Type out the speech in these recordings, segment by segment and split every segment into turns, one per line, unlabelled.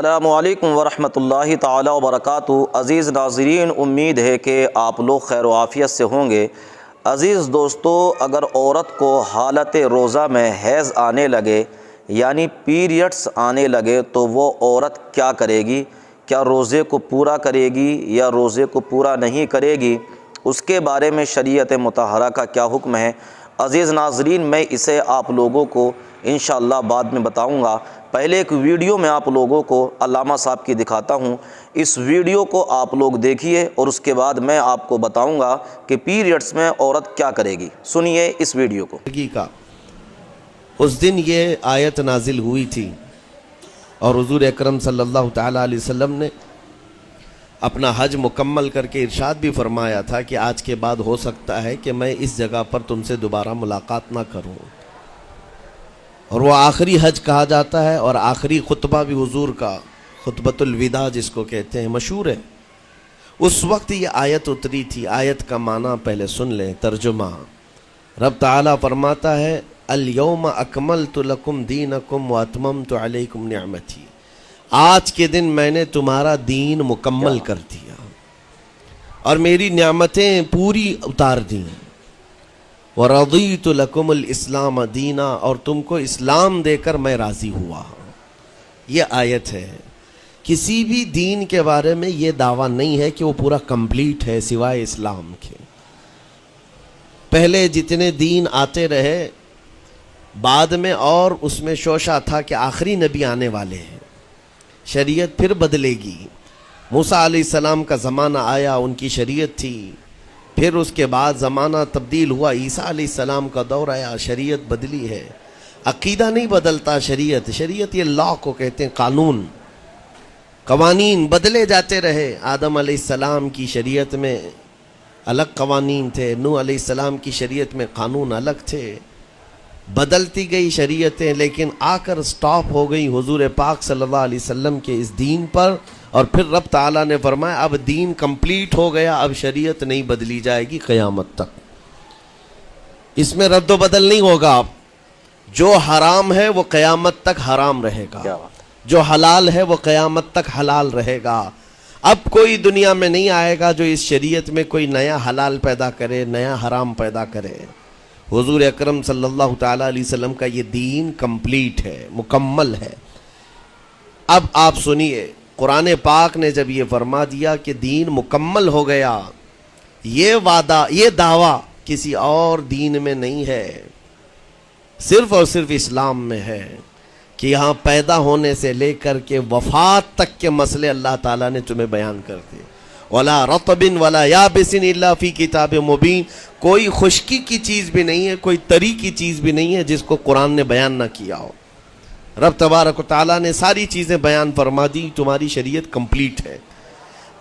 السلام علیکم ورحمۃ اللہ تعالی وبرکاتہ۔ عزیز ناظرین، امید ہے کہ آپ لوگ خیر و عافیت سے ہوں گے۔ عزیز دوستو، اگر عورت کو حالت روزہ میں حیض آنے لگے یعنی پیریڈز آنے لگے تو وہ عورت کیا کرے گی؟ کیا روزے کو پورا کرے گی یا روزے کو پورا نہیں کرے گی؟ اس کے بارے میں شریعت مطہرہ کا کیا حکم ہے؟ عزیز ناظرین، میں اسے آپ لوگوں کو انشاءاللہ بعد میں بتاؤں گا۔ پہلے ایک ویڈیو میں آپ لوگوں کو علامہ صاحب کی دکھاتا ہوں، اس ویڈیو کو آپ لوگ دیکھیے اور اس کے بعد میں آپ کو بتاؤں گا کہ پیریڈز میں عورت کیا کرے گی۔ سنیے اس ویڈیو کو۔
اس دن یہ آیت نازل ہوئی تھی اور حضور اکرم صلی اللہ تعالیٰ علیہ وسلم نے اپنا حج مکمل کر کے ارشاد بھی فرمایا تھا کہ آج کے بعد ہو سکتا ہے کہ میں اس جگہ پر تم سے دوبارہ ملاقات نہ کروں، اور وہ آخری حج کہا جاتا ہے اور آخری خطبہ بھی حضور کا خطبۃ الوداع جس کو کہتے ہیں مشہور ہے۔ اس وقت یہ آیت اتری تھی۔ آیت کا معنی پہلے سن لیں، ترجمہ۔ رب تعالیٰ فرماتا ہے الیوم اکملت لکم دینکم واتممت علیکم نعمتی، آج کے دن میں نے تمہارا دین مکمل کر دیا اور میری نعمتیں پوری اتار دیں۔ وَرَضِيتُ لَكُمُ الْإِسْلَامَ دِينًا، اور تم کو اسلام دے کر میں راضی ہوا۔ یہ آیت ہے۔ کسی بھی دین کے بارے میں یہ دعویٰ نہیں ہے کہ وہ پورا کمپلیٹ ہے سوائے اسلام کے۔ پہلے جتنے دین آتے رہے، بعد میں اور اس میں شوشہ تھا کہ آخری نبی آنے والے ہیں، شریعت پھر بدلے گی۔ موسیٰ علیہ السلام کا زمانہ آیا، ان کی شریعت تھی، پھر اس کے بعد زمانہ تبدیل ہوا، عیسیٰ علیہ السلام کا دور آیا، شریعت بدلی ہے۔ عقیدہ نہیں بدلتا، شریعت یہ لا کو کہتے ہیں، قانون، قوانین بدلے جاتے رہے۔ آدم علیہ السلام کی شریعت میں الگ قوانین تھے، نوح علیہ السلام کی شریعت میں قانون الگ تھے، بدلتی گئی شریعتیں، لیکن آ کر سٹاپ ہو گئی حضور پاک صلی اللہ علیہ وسلم کے اس دین پر۔ اور پھر رب تعالیٰ نے فرمایا اب دین کمپلیٹ ہو گیا، اب شریعت نہیں بدلی جائے گی قیامت تک، اس میں رد و بدل نہیں ہوگا۔ جو حرام ہے وہ قیامت تک حرام رہے گا، جو حلال ہے وہ قیامت تک حلال رہے گا۔ اب کوئی دنیا میں نہیں آئے گا جو اس شریعت میں کوئی نیا حلال پیدا کرے، نیا حرام پیدا کرے۔ حضور اکرم صلی اللہ تعالیٰ علیہ وسلم کا یہ دین کمپلیٹ ہے، مکمل ہے۔ اب آپ سنیے، قرآن پاک نے جب یہ فرما دیا کہ دین مکمل ہو گیا، یہ وعدہ، یہ دعویٰ کسی اور دین میں نہیں ہے، صرف اور صرف اسلام میں ہے کہ یہاں پیدا ہونے سے لے کر کے وفات تک کے مسئلے اللہ تعالیٰ نے تمہیں بیان کر دیے۔ وَلَا رَطْبٍ وَلَا يَابِسٍ إِلَّا فِي كِتَابٍ مُبِينٍ، کوئی خشکی کی چیز بھی نہیں ہے، کوئی تری کی چیز بھی نہیں ہے جس کو قرآن نے بیان نہ کیا ہو۔ رب تبارک و تعالیٰ نے ساری چیزیں بیان فرما دی، تمہاری شریعت کمپلیٹ ہے۔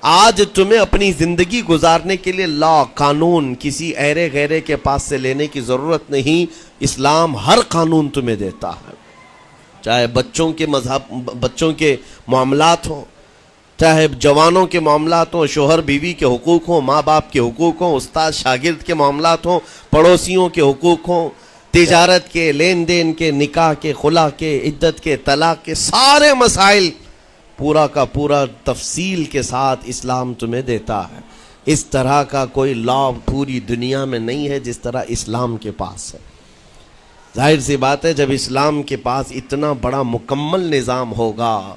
آج تمہیں اپنی زندگی گزارنے کے لیے لا، قانون کسی ایرے غیرے کے پاس سے لینے کی ضرورت نہیں۔ اسلام ہر قانون تمہیں دیتا ہے، چاہے بچوں کے معاملات ہوں، چاہے جوانوں کے معاملات ہوں، شوہر بیوی کے حقوق ہوں، ماں باپ کے حقوق ہوں، استاد شاگرد کے معاملات ہوں، پڑوسیوں کے حقوق ہوں، تجارت کے، لین دین کے، نکاح کے، خلا کے، عدت کے، طلاق کے، سارے مسائل پورا کا پورا تفصیل کے ساتھ اسلام تمہیں دیتا ہے۔ اس طرح کا کوئی لا پوری دنیا میں نہیں ہے جس طرح اسلام کے پاس ہے۔ ظاہر سی بات ہے، جب اسلام کے پاس اتنا بڑا مکمل نظام ہوگا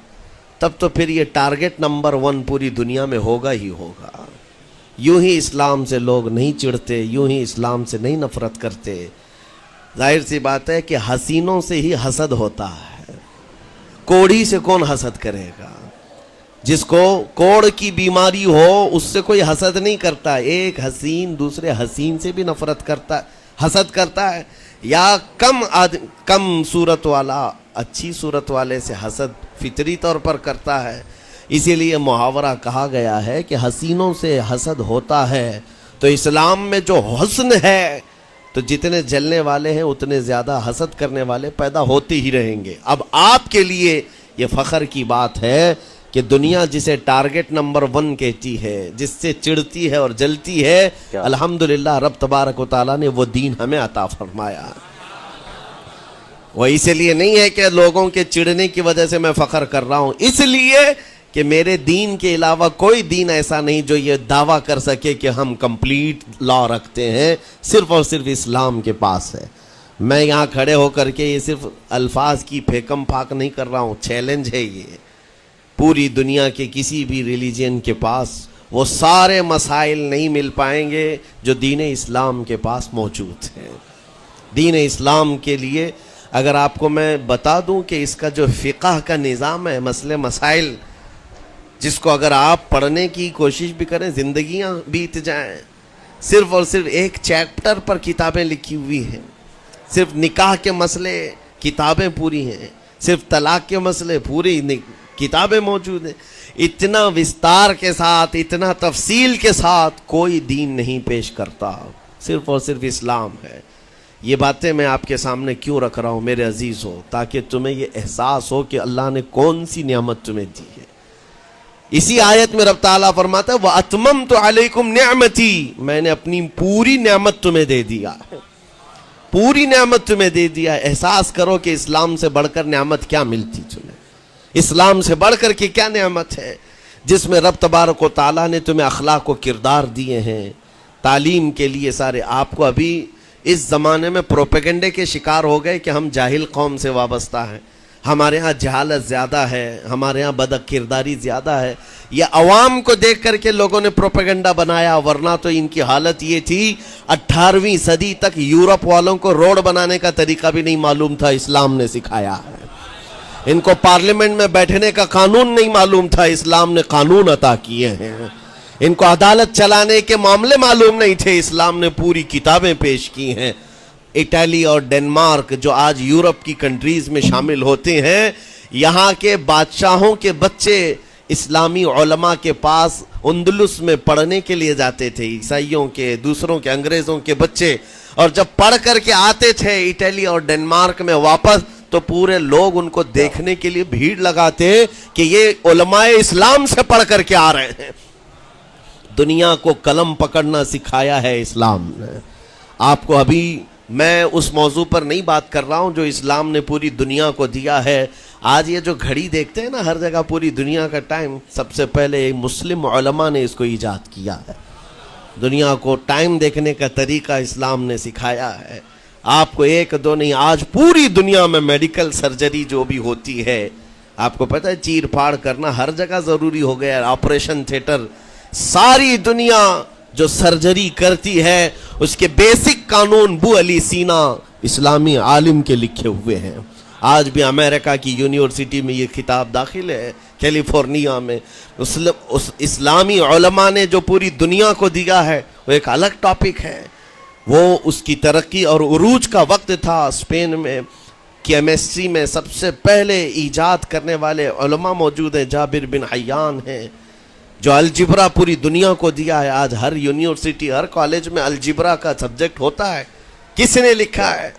تب تو پھر یہ ٹارگٹ نمبر 1 پوری دنیا میں ہوگا ہی ہوگا۔ یوں ہی اسلام سے لوگ نہیں چڑھتے، یوں ہی اسلام سے نہیں نفرت کرتے۔ ظاہر سی بات ہے کہ حسینوں سے ہی حسد ہوتا ہے، کوڑھی سے کون حسد کرے گا؟ جس کو کوڑ کی بیماری ہو اس سے کوئی حسد نہیں کرتا۔ ایک حسین دوسرے حسین سے بھی نفرت کرتا، حسد کرتا ہے، یا کم صورت والا اچھی صورت والے سے حسد فطری طور پر کرتا ہے۔ اسی لیے محاورہ کہا گیا ہے کہ حسینوں سے حسد ہوتا ہے، تو اسلام میں جو حسن ہے تو جتنے جلنے والے ہیں اتنے زیادہ حسد کرنے والے پیدا ہوتے ہی رہیں گے۔ اب آپ کے لیے یہ فخر کی بات ہے کہ دنیا جسے ٹارگٹ نمبر 1 کہتی ہے، جس سے چڑھتی ہے اور جلتی ہے، الحمدللہ رب تبارک و تعالیٰ نے وہ دین ہمیں عطا فرمایا۔ وہ اس لیے نہیں ہے کہ لوگوں کے چڑھنے کی وجہ سے میں فخر کر رہا ہوں، اس لیے کہ میرے دین کے علاوہ کوئی دین ایسا نہیں جو یہ دعویٰ کر سکے کہ ہم کمپلیٹ لا رکھتے ہیں، صرف اور صرف اسلام کے پاس ہے۔ میں یہاں کھڑے ہو کر کے یہ صرف الفاظ کی پھیکم پھاک نہیں کر رہا ہوں، چیلنج ہے یہ۔ پوری دنیا کے کسی بھی ریلیجن کے پاس وہ سارے مسائل نہیں مل پائیں گے جو دین اسلام کے پاس موجود ہیں۔ دین اسلام کے لیے اگر آپ کو میں بتا دوں کہ اس کا جو فقہ کا نظام ہے، مسئلے مسائل، جس کو اگر آپ پڑھنے کی کوشش بھی کریں زندگیاں بیت جائیں، صرف اور صرف ایک چیپٹر پر کتابیں لکھی ہوئی ہیں۔ صرف نکاح کے مسئلے کتابیں پوری ہیں، صرف طلاق کے مسئلے پوری کتابیں موجود ہیں۔ اتنا وستار کے ساتھ، اتنا تفصیل کے ساتھ کوئی دین نہیں پیش کرتا، صرف اور صرف اسلام ہے۔ یہ باتیں میں آپ کے سامنے کیوں رکھ رہا ہوں میرے عزیز ہو؟ تاکہ تمہیں یہ احساس ہو کہ اللہ نے کون سی نعمت تمہیں دی ہے۔ اسی آیت میں رب تعالیٰ فرماتا ہے وَأَتْمَمْتُ عَلَيْكُمْ نِعْمَتِي، میں نے اپنی پوری نعمت تمہیں دے دیا، پوری نعمت تمہیں دے دیا۔ احساس کرو کہ اسلام سے بڑھ کر نعمت کیا ملتی تمہیں، اسلام سے بڑھ کر کے کیا نعمت ہے، جس میں رب تبارک و تعالیٰ نے تمہیں اخلاق و کردار دیے ہیں، تعلیم کے لیے سارے۔ آپ کو ابھی اس زمانے میں پروپیگنڈے کے شکار ہو گئے کہ ہم جاہل قوم سے وابستہ ہیں، ہمارے ہاں جہالت زیادہ ہے، ہمارے ہاں بد کرداری زیادہ ہے۔ یہ عوام کو دیکھ کر کے لوگوں نے پروپیگنڈا بنایا، ورنہ تو ان کی حالت یہ تھی 18ویں صدی تک یورپ والوں کو روڈ بنانے کا طریقہ بھی نہیں معلوم تھا، اسلام نے سکھایا ہے۔ ان کو پارلیمنٹ میں بیٹھنے کا قانون نہیں معلوم تھا، اسلام نے قانون عطا کیے ہیں۔ ان کو عدالت چلانے کے معاملے معلوم نہیں تھے، اسلام نے پوری کتابیں پیش کی ہیں۔ اٹلی اور ڈنمارک جو آج یورپ کی کنٹریز میں شامل ہوتے ہیں، یہاں کے بادشاہوں کے بچے اسلامی علماء کے پاس اندلس میں پڑھنے کے لیے جاتے تھے، عیسائیوں کے، دوسروں کے، انگریزوں کے بچے، اور جب پڑھ کر کے آتے تھے اٹلی اور ڈنمارک میں واپس تو پورے لوگ ان کو دیکھنے کے لیے بھیڑ لگاتے کہ یہ علماء اسلام سے پڑھ کر کے آ رہے ہیں۔ دنیا کو قلم پکڑنا سکھایا ہے اسلام نے۔ آپ کو ابھی میں اس موضوع پر نہیں بات کر رہا ہوں جو اسلام نے پوری دنیا کو دیا ہے۔ آج یہ جو گھڑی دیکھتے ہیں نا ہر جگہ پوری دنیا کا ٹائم، سب سے پہلے مسلم علماء نے اس کو ایجاد کیا ہے۔ دنیا کو ٹائم دیکھنے کا طریقہ اسلام نے سکھایا ہے۔ آپ کو ایک دو نہیں، آج پوری دنیا میں میڈیکل سرجری جو بھی ہوتی ہے، آپ کو پتہ ہے چیر پھاڑ کرنا ہر جگہ ضروری ہو گیا ہے، آپریشن تھیٹر، ساری دنیا جو سرجری کرتی ہے اس کے بیسک قانون بو علی سینا اسلامی عالم کے لکھے ہوئے ہیں۔ آج بھی امریکہ کی یونیورسٹی میں یہ کتاب داخل ہے، کیلیفورنیا میں۔ اس اسلامی علماء نے جو پوری دنیا کو دیا ہے وہ ایک الگ ٹاپک ہے۔ وہ اس کی ترقی اور عروج کا وقت تھا۔ اسپین میں کیمسٹری میں سب سے پہلے ایجاد کرنے والے علماء موجود ہیں، جابر بن حیان ہیں، جو الجبرا پوری دنیا کو دیا ہے۔ آج ہر یونیورسٹی، ہر کالج میں الجبرا کا سبجیکٹ ہوتا ہے۔ کس نے لکھا ہے؟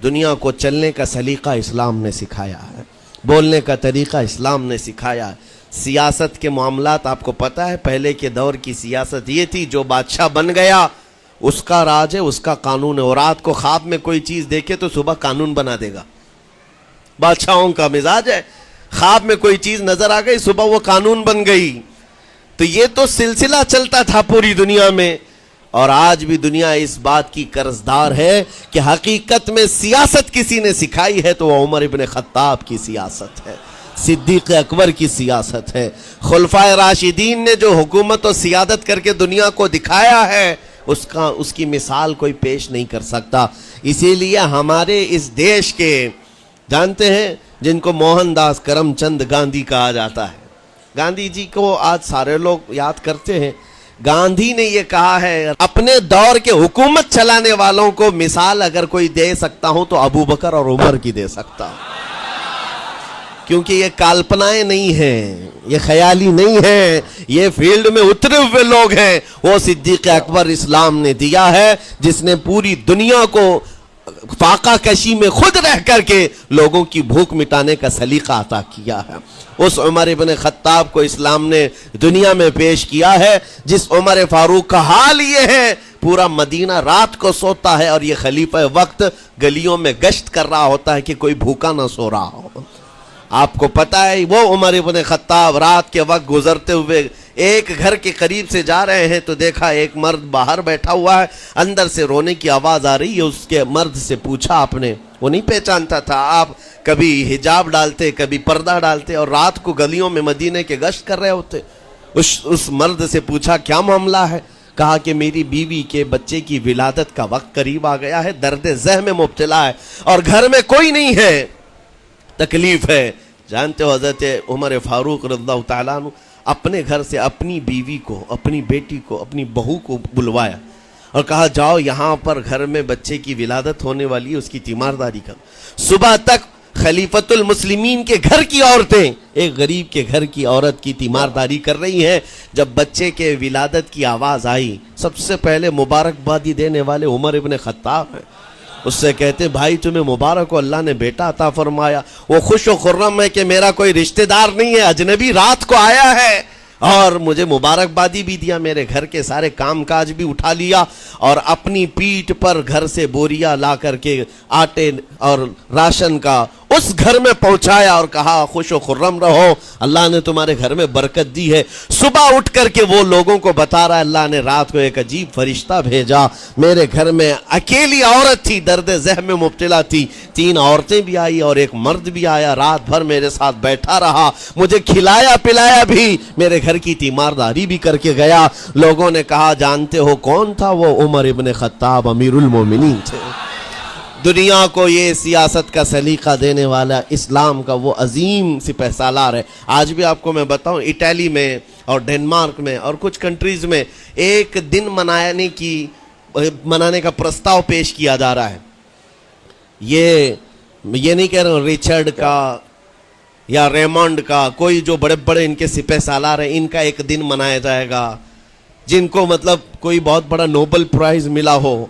دنیا کو چلنے کا سلیقہ اسلام نے سکھایا ہے، بولنے کا طریقہ اسلام نے سکھایا ہے۔ سیاست کے معاملات آپ کو پتہ ہے، پہلے کے دور کی سیاست یہ تھی جو بادشاہ بن گیا اس کا راج ہے، اس کا قانون ہے، اور رات کو خواب میں کوئی چیز دیکھے تو صبح قانون بنا دے گا۔ بادشاہوں کا مزاج ہے، خواب میں کوئی چیز نظر آ گئی صبح وہ قانون بن گئی۔ تو یہ تو سلسلہ چلتا تھا پوری دنیا میں، اور آج بھی دنیا اس بات کی قرضدار ہے کہ حقیقت میں سیاست کسی نے سکھائی ہے تو وہ عمر ابن خطاب کی سیاست ہے، صدیق اکبر کی سیاست ہے۔ خلفائے راشدین نے جو حکومت و سیادت کر کے دنیا کو دکھایا ہے اس کی مثال کوئی پیش نہیں کر سکتا۔ اسی لیے ہمارے اس دیش کے جانتے ہیں جن کو موہن داس کرم چند گاندھی کہا جاتا ہے، گاندھی جی کو آج سارے لوگ یاد کرتے ہیں۔ گاندھی نے یہ کہا ہے اپنے دور کے حکومت چلانے والوں کو مثال اگر کوئی دے سکتا ہوں تو ابو بکر اور عمر کی دے سکتا ہوں، کیونکہ یہ کالپنائیں نہیں ہیں، یہ خیالی نہیں ہیں، یہ فیلڈ میں اترے ہوئے لوگ ہیں۔ وہ صدیق اکبر اسلام نے دیا ہے جس نے پوری دنیا کو فاقہ کشی میں خود رہ کر کے لوگوں کی بھوک مٹانے کا سلیقہ عطا کیا ہے۔ اس عمر ابن خطاب کو اسلام نے دنیا میں پیش کیا ہے، جس عمر فاروق کا حال یہ ہے پورا مدینہ رات کو سوتا ہے اور یہ خلیفہ وقت گلیوں میں گشت کر رہا ہوتا ہے کہ کوئی بھوکا نہ سو رہا ہو۔ آپ کو پتا ہے وہ عمر ابن خطاب رات کے وقت گزرتے ہوئے ایک گھر کے قریب سے جا رہے ہیں تو دیکھا ایک مرد باہر بیٹھا ہوا ہے، اندر سے رونے کی آواز آ رہی ہے۔ اس کے مرد سے پوچھا آپ نے، وہ نہیں پہچانتا تھا، آپ کبھی حجاب ڈالتے کبھی پردہ ڈالتے اور رات کو گلیوں میں مدینے کے گشت کر رہے ہوتے۔ اس مرد سے پوچھا کیا معاملہ ہے؟ کہا کہ میری بیوی کے بچے کی ولادت کا وقت قریب آ گیا ہے، درد ذہ میں مبتلا ہے اور گھر میں کوئی نہیں ہے، تکلیف ہے۔ جانتے ہو حضرت عمر فاروق رضی اللہ تعالیٰ عنہ اپنے گھر سے اپنی بیوی کو، اپنی بیٹی کو، اپنی بہو کو بلوایا اور کہا جاؤ یہاں پر گھر میں بچے کی ولادت ہونے والی ہے، اس کی تیمارداری کرو۔ صبح تک خلیفۃ المسلمین کے گھر کی عورتیں ایک غریب کے گھر کی عورت کی تیمارداری کر رہی ہیں۔ جب بچے کے ولادت کی آواز آئی، سب سے پہلے مبارکبادی دینے والے عمر ابن خطاب ہیں۔ اس سے کہتے بھائی تمہیں مبارک ہو، اللہ نے بیٹا عطا فرمایا۔ وہ خوش و خرم ہے کہ میرا کوئی رشتہ دار نہیں ہے، اجنبی رات کو آیا ہے اور مجھے مبارکبادی بھی دیا، میرے گھر کے سارے کام کاج بھی اٹھا لیا اور اپنی پیٹھ پر گھر سے بوریا لا کر کے آٹے اور راشن کا اس گھر میں پہنچایا اور کہا خوش و خرم رہو، اللہ نے تمہارے گھر میں برکت دی ہے۔ صبح اٹھ کر کے وہ لوگوں کو بتا رہا ہے اللہ نے رات کو ایک عجیب فرشتہ بھیجا، میرے گھر میں اکیلی عورت تھی، درد ذہ میں مبتلا تھی، 3 عورتیں بھی آئی اور ایک مرد بھی آیا، رات بھر میرے ساتھ بیٹھا رہا، مجھے کھلایا پلایا بھی، میرے گھر کی تیمارداری بھی کر کے گیا۔ لوگوں نے کہا جانتے ہو کون تھا وہ؟ عمر ابن خطاب امیر المومنین تھے۔ دنیا کو یہ سیاست کا سلیقہ دینے والا اسلام کا وہ عظیم سپہ سالار ہے۔ آج بھی آپ کو میں بتاؤں اٹلی میں اور ڈنمارک میں اور کچھ کنٹریز میں ایک دن منانے کا پرستاؤ پیش کیا جا رہا ہے۔ یہ نہیں کہہ رہا ہوں ریچرڈ کا یا ریمونڈ کا، کوئی جو بڑے بڑے ان کے سپہ سالار ہیں ان کا ایک دن منایا جائے گا، جن کو مطلب کوئی بہت بڑا نوبل پرائز ملا ہو۔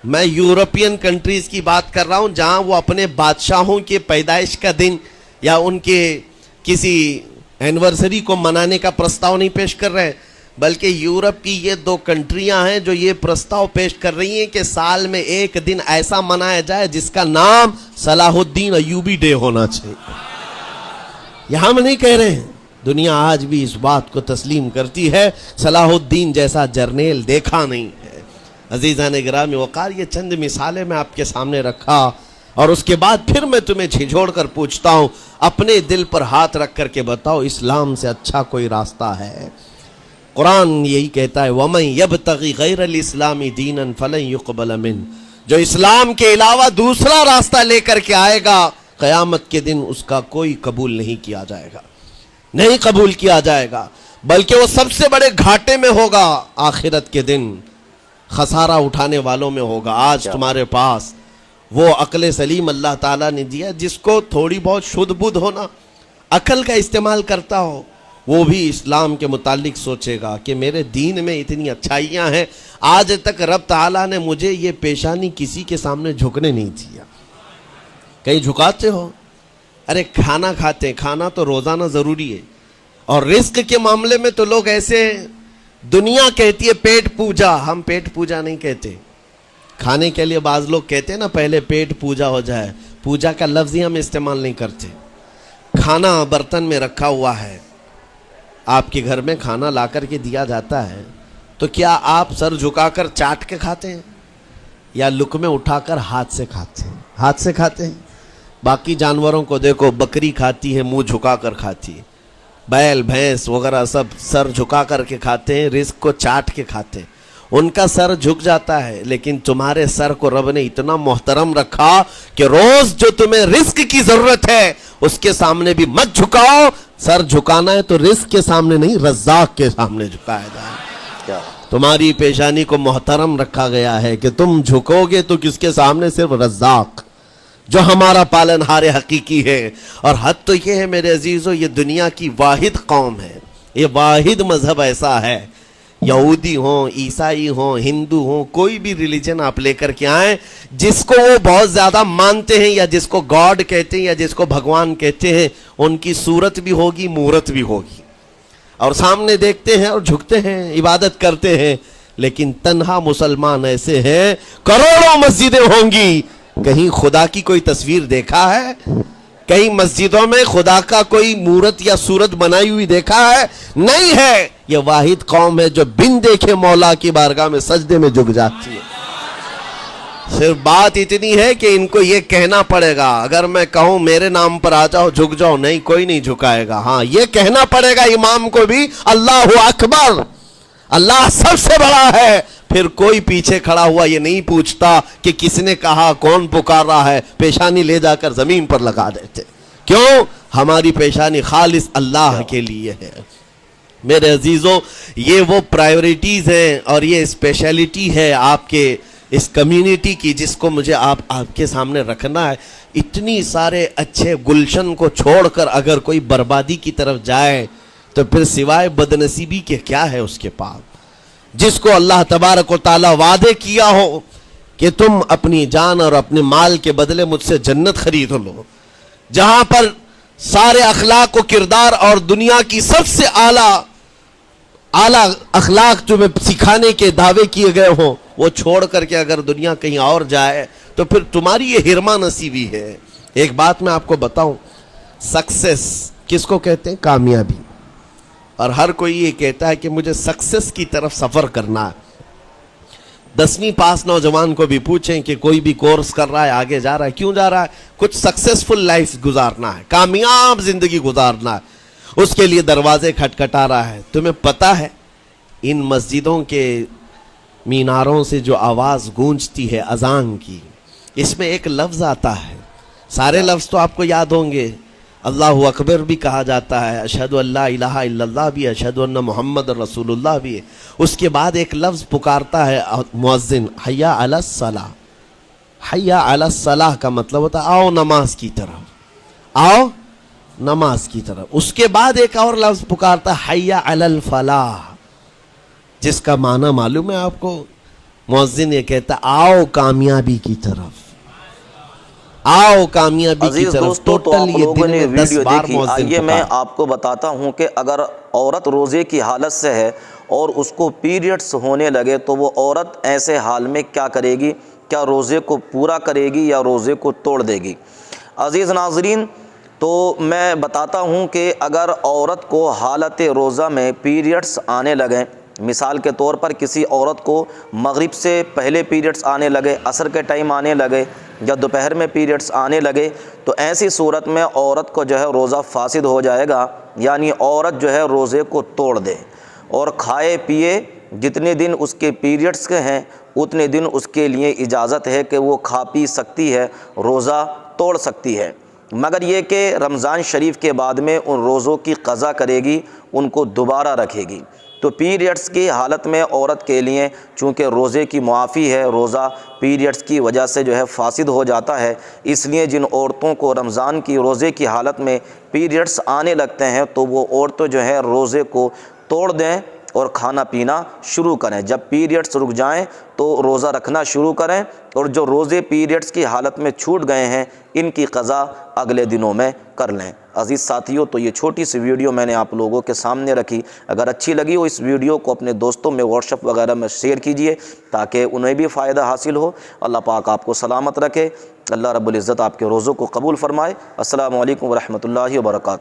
میں یورپین کنٹریز کی بات کر رہا ہوں جہاں وہ اپنے بادشاہوں کے پیدائش کا دن یا ان کے کسی اینیورسری کو منانے کا پرستاؤ نہیں پیش کر رہے ہیں، بلکہ یورپ کی یہ 2 کنٹریاں ہیں جو یہ پرستاؤ پیش کر رہی ہیں کہ سال میں ایک دن ایسا منایا جائے جس کا نام صلاح الدین ایوبی ڈے ہونا چاہیے۔ یہ ہم نہیں کہہ رہے ہیں، دنیا آج بھی اس بات کو تسلیم کرتی ہے، صلاح الدین جیسا جرنیل دیکھا نہیں ہے۔ عزیزان گرامی وقار، یہ چند مثالیں میں آپ کے سامنے رکھا اور اس کے بعد پھر میں تمہیں جھنجھوڑ کر پوچھتا ہوں، اپنے دل پر ہاتھ رکھ کر کے بتاؤ اسلام سے اچھا کوئی راستہ ہے؟ قرآن یہی کہتا ہے وَمَن يَبْتَغِ غَيْرَ الْإِسْلَامِ دِينًا فَلَن يُقْبَلَ مِنْهُ، جو اسلام کے علاوہ دوسرا راستہ لے کر کے آئے گا قیامت کے دن اس کا کوئی قبول نہیں کیا جائے گا، نہیں قبول کیا جائے گا، بلکہ وہ سب سے بڑے گھاٹے میں ہوگا، آخرت کے دن خسارہ اٹھانے والوں میں ہوگا۔ آج تمہارے پاس وہ عقل سلیم اللہ تعالیٰ نے دیا، جس کو تھوڑی بہت شدھ بدھ ہونا، عقل کا استعمال کرتا ہو، وہ بھی اسلام کے متعلق سوچے گا کہ میرے دین میں اتنی اچھائیاں ہیں، آج تک رب تعالیٰ نے مجھے یہ پیشانی کسی کے سامنے جھکنے نہیں دیا۔ کہیں جھکاتے ہو؟ ارے کھانا کھاتے ہیں، کھانا تو روزانہ ضروری ہے، اور رزق کے معاملے میں تو لوگ ایسے، دنیا کہتی ہے پیٹ پوجا، ہم پیٹ پوجا نہیں کہتے۔ کھانے کے لیے بعض لوگ کہتے ہیں نا پہلے پیٹ پوجا ہو جائے، پوجا کا لفظ ہی ہم استعمال نہیں کرتے۔ کھانا برتن میں رکھا ہوا ہے، آپ کے گھر میں کھانا لا کر کے دیا جاتا ہے، تو کیا آپ سر جھکا کر چاٹ کے کھاتے ہیں یا لقمے اٹھا کر ہاتھ سے کھاتے ہیں؟ ہاتھ سے کھاتے ہیں۔ باقی جانوروں کو دیکھو، بکری کھاتی ہے منہ جھکا کر کھاتی ہے، بیل بھینس وغیرہ سب سر جھکا کر کے کھاتے ہیں، رزق کو چاٹ کے کھاتے ہیں، ان کا سر جھک جاتا ہے۔ لیکن تمہارے سر کو رب نے اتنا محترم رکھا کہ روز جو تمہیں رزق کی ضرورت ہے اس کے سامنے بھی مت جھکاؤ۔ سر جھکانا ہے تو رزق کے سامنے نہیں، رزاق کے سامنے جھکایا جائے۔ تمہاری پیشانی کو محترم رکھا گیا ہے کہ تم جھکو گے تو کس کے سامنے؟ صرف رزاق جو ہمارا پالنہار حقیقی ہے۔ اور حد تو یہ ہے میرے عزیزو، یہ دنیا کی واحد قوم ہے، یہ واحد مذہب ایسا ہے، یہودی ہوں، عیسائی ہوں، ہندو ہوں، کوئی بھی ریلیجن آپ لے کر کے آئیں، جس کو وہ بہت زیادہ مانتے ہیں یا جس کو گاڈ کہتے ہیں یا جس کو بھگوان کہتے ہیں، ان کی صورت بھی ہوگی، مورت بھی ہوگی، اور سامنے دیکھتے ہیں اور جھکتے ہیں، عبادت کرتے ہیں، لیکن تنہا مسلمان ایسے ہیں کروڑوں مسجدیں ہوں گی، کہیں خدا کی کوئی تصویر دیکھا ہے؟ کہیں مسجدوں میں خدا کا کوئی مورت یا صورت بنائی ہوئی دیکھا ہے؟ نہیں ہے۔ یہ واحد قوم ہے جو بن دیکھے مولا کی بارگاہ میں سجدے میں جھک جاتی ہے۔ صرف بات اتنی ہے کہ ان کو یہ کہنا پڑے گا، اگر میں کہوں میرے نام پر آ جاؤ جھک جاؤ، نہیں، کوئی نہیں جھکائے گا۔ ہاں، یہ کہنا پڑے گا امام کو بھی اللہ اکبر، اللہ سب سے بڑا ہے۔ پھر کوئی پیچھے کھڑا ہوا یہ نہیں پوچھتا کہ کس نے کہا، کون پکار رہا ہے، پیشانی لے جا کر زمین پر لگا دیتے۔ کیوں؟ ہماری پیشانی خالص اللہ کے لیے ہے۔ میرے عزیزوں، یہ وہ پرائیورٹیز ہیں اور یہ اسپیشلٹی ہے آپ کے اس کمیونٹی کی جس کو مجھے آپ کے سامنے رکھنا ہے۔ اتنی سارے اچھے گلشن کو چھوڑ کر اگر کوئی بربادی کی طرف جائے تو پھر سوائے بدنصیبی کے کیا ہے اس کے پاس؟ جس کو اللہ تبارک و تعالی وعدے کیا ہو کہ تم اپنی جان اور اپنے مال کے بدلے مجھ سے جنت خرید لو، جہاں پر سارے اخلاق و کردار اور دنیا کی سب سے اعلیٰ اخلاق تمہیں سکھانے کے دعوے کیے گئے ہوں، وہ چھوڑ کر کے اگر دنیا کہیں اور جائے تو پھر تمہاری یہ ہرما نصیبی ہے۔ ایک بات میں آپ کو بتاؤں، سکسیس کس کو کہتے ہیں؟ کامیابی۔ اور ہر کوئی یہ کہتا ہے کہ مجھے سکسیس کی طرف سفر کرنا ہے۔ 10ویں پاس نوجوان کو بھی پوچھیں کہ کوئی بھی کورس کر رہا ہے، آگے جا رہا ہے، کیوں جا رہا ہے؟ کچھ سکسیسفل لائف گزارنا ہے، کامیاب زندگی گزارنا ہے، اس کے لیے دروازے کھٹکھٹا رہا ہے۔ تمہیں پتہ ہے ان مسجدوں کے میناروں سے جو آواز گونجتی ہے اذان کی، اس میں ایک لفظ آتا ہے، سارے لفظ تو آپ کو یاد ہوں گے، اللہ اکبر بھی کہا جاتا ہے، اشہد ان لا الہ الا اللہ بھی، اشہد ان محمد رسول اللہ بھی ہے۔ اس کے بعد ایک لفظ پکارتا ہے مؤذن، حی علی الصلاۃ۔ حی علی الصلاۃ کا مطلب ہوتا ہے آؤ نماز کی طرف، آؤ نماز کی طرف۔ اس کے بعد ایک اور لفظ پکارتا ہے حی علی الفلاح، جس کا معنی معلوم ہے آپ کو؟ مؤذن یہ کہتا ہے آؤ کامیابی کی طرف، آؤ کامیابی کی طرف۔
دوستو، تو آپ لوگوں نے ویڈیو دیکھی، آئیے میں آپ کو بتاتا ہوں کہ اگر عورت روزے کی حالت سے ہے اور اس کو پیریڈز ہونے لگے تو وہ عورت ایسے حال میں کیا کرے گی؟ کیا روزے کو پورا کرے گی یا روزے کو توڑ دے گی؟ عزیز ناظرین، تو میں بتاتا ہوں کہ اگر عورت کو حالت روزہ میں پیریڈز آنے لگیں، مثال کے طور پر کسی عورت کو مغرب سے پہلے پیریڈز آنے لگے، عصر کے ٹائم آنے لگے یا دوپہر میں پیریڈز آنے لگے، تو ایسی صورت میں عورت کو جو ہے روزہ فاسد ہو جائے گا، یعنی عورت جو ہے روزے کو توڑ دے اور کھائے پیے، جتنے دن اس کے پیریڈز کے ہیں اتنے دن اس کے لیے اجازت ہے کہ وہ کھا پی سکتی ہے، روزہ توڑ سکتی ہے، مگر یہ کہ رمضان شریف کے بعد میں ان روزوں کی قضا کرے گی، ان کو دوبارہ رکھے گی۔ تو پیریڈز کی حالت میں عورت کے لیے چونکہ روزے کی معافی ہے، روزہ پیریڈز کی وجہ سے جو ہے فاسد ہو جاتا ہے، اس لیے جن عورتوں کو رمضان کی روزے کی حالت میں پیریڈز آنے لگتے ہیں تو وہ عورتیں جو ہے روزے کو توڑ دیں اور کھانا پینا شروع کریں۔ جب پیریڈز رک جائیں تو روزہ رکھنا شروع کریں، اور جو روزے پیریڈز کی حالت میں چھوٹ گئے ہیں ان کی قضا اگلے دنوں میں کر لیں۔ عزیز ساتھیوں، تو یہ چھوٹی سی ویڈیو میں نے آپ لوگوں کے سامنے رکھی، اگر اچھی لگی ہو اس ویڈیو کو اپنے دوستوں میں واٹس ایپ وغیرہ میں شیئر کیجئے تاکہ انہیں بھی فائدہ حاصل ہو۔ اللہ پاک آپ کو سلامت رکھے، اللہ رب العزت آپ کے روزوں کو قبول فرمائے۔ السلام علیکم ورحمۃ اللہ وبرکاتہ۔